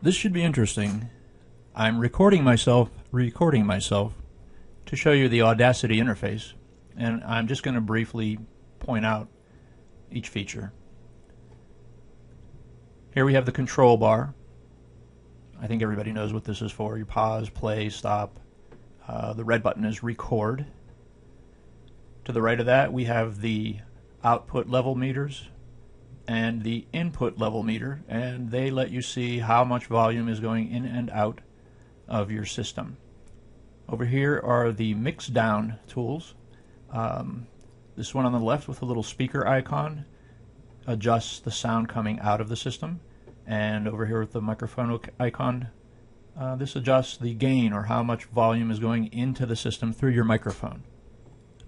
This should be interesting. I'm recording myself to show you the Audacity interface, and I'm just going to briefly point out each feature. Here we have the control bar. I think everybody knows what this is for. You pause, play, stop. The red button is record. To the right of that we have the output level meters and the input level meter, and they let you see how much volume is going in and out of your system. Over here are the mix down tools. This one on the left with a little speaker icon adjusts the sound coming out of the system, and over here with the microphone icon, this adjusts the gain, or how much volume is going into the system through your microphone.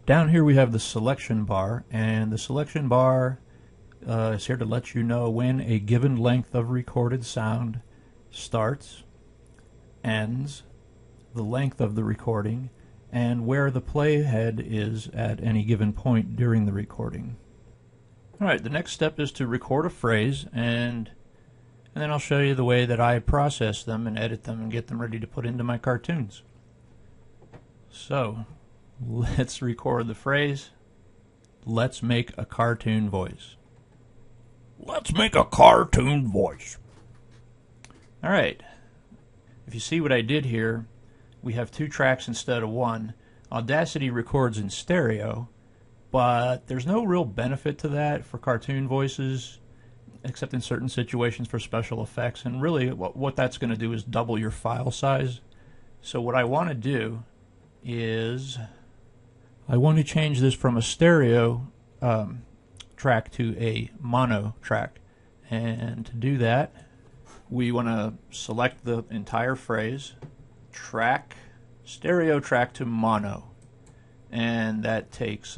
Down here we have the selection bar, and the selection bar is here to let you know when a given length of recorded sound starts, ends, the length of the recording, and where the playhead is at any given point during the recording. Alright, the next step is to record a phrase, and then I'll show you the way that I process them and edit them and get them ready to put into my cartoons. So, let's record the phrase. Let's make a cartoon voice. Let's make a cartoon voice. Alright, if you see what I did here, we have 2 tracks instead of 1. Audacity records in stereo, but there's no real benefit to that for cartoon voices, except in certain situations for special effects, and really what that's going to do is double your file size. So what I want to do is I want to change this from a stereo track to a mono track, and to do that we want to select the entire phrase, track, stereo track to mono, and that takes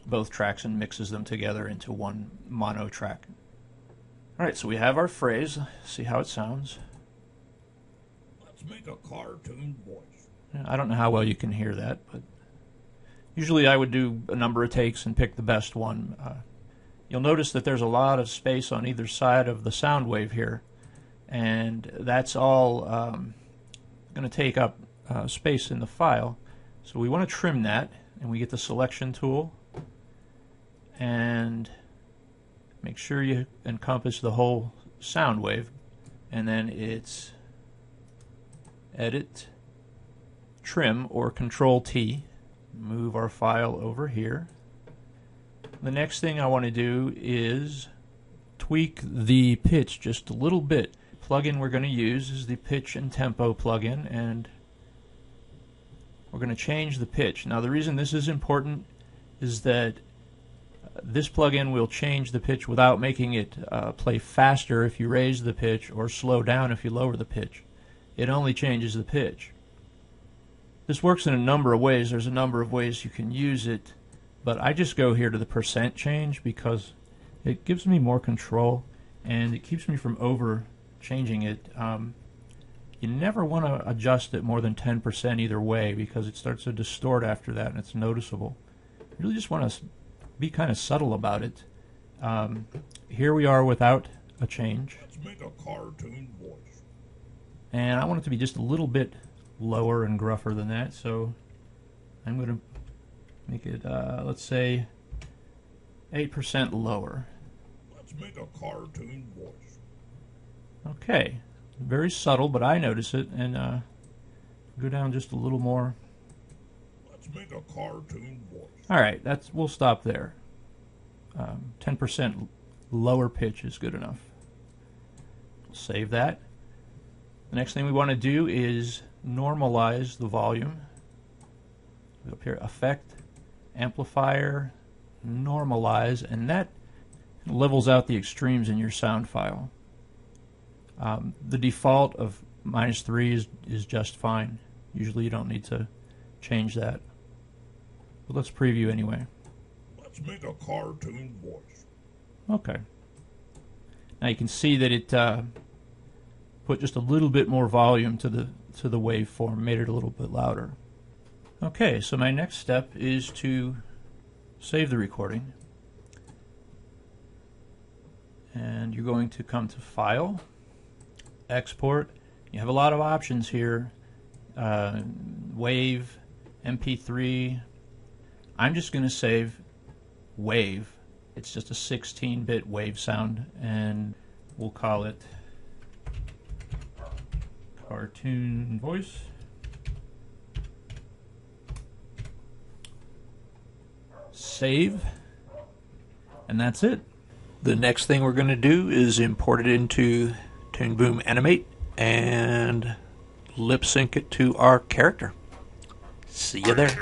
both tracks and mixes them together into one mono track. Alright, so we have our phrase. See how it sounds. Let's make a cartoon voice. I don't know how well you can hear that, but usually I would do a number of takes and pick the best one. You'll notice that there's a lot of space on either side of the sound wave here, and that's all going to take up space in the file. So we want to trim that, and we get the selection tool and make sure you encompass the whole sound wave, and then it's edit, trim, or Control T. Move our file over here. The next thing I want to do is tweak the pitch just a little bit. The plugin we're going to use is the pitch and tempo plugin, and we're going to change the pitch. Now the reason this is important is that this plugin will change the pitch without making it play faster if you raise the pitch or slow down if you lower the pitch. It only changes the pitch. This works in a number of ways. There's a number of ways you can use it, but I just go here to the percent change because it gives me more control and it keeps me from over changing it. You never want to adjust it more than 10% either way, because it starts to distort after that and it's noticeable. You really just want to be kind of subtle about it. Here we are without a change. Let's make a cartoon voice. And I want it to be just a little bit lower and gruffer than that, so I'm going to make it, let's say, 8% lower. Let's make a cartoon voice. Okay, very subtle, but I notice it, and go down just a little more. Let's make a cartoon voice. Alright, we'll stop there. 10% lower pitch is good enough. Save that. The next thing we want to do is normalize the volume. Up here, Effect, Amplifier, Normalize, and that levels out the extremes in your sound file. The default of -3 is just fine. Usually you don't need to change that. But let's preview anyway. Let's make a cartoon voice. Okay. Now you can see that it put just a little bit more volume to the waveform, made it a little bit louder. Okay, so my next step is to save the recording. and you're going to come to File, Export. You have a lot of options here. Wave, MP3. I'm just going to save Wave. It's just a 16-bit wave sound, and we'll call it Cartoon Voice. Save, and that's it. The next thing we're going to do is import it into Toon Boom Animate and lip sync it to our character. See you there.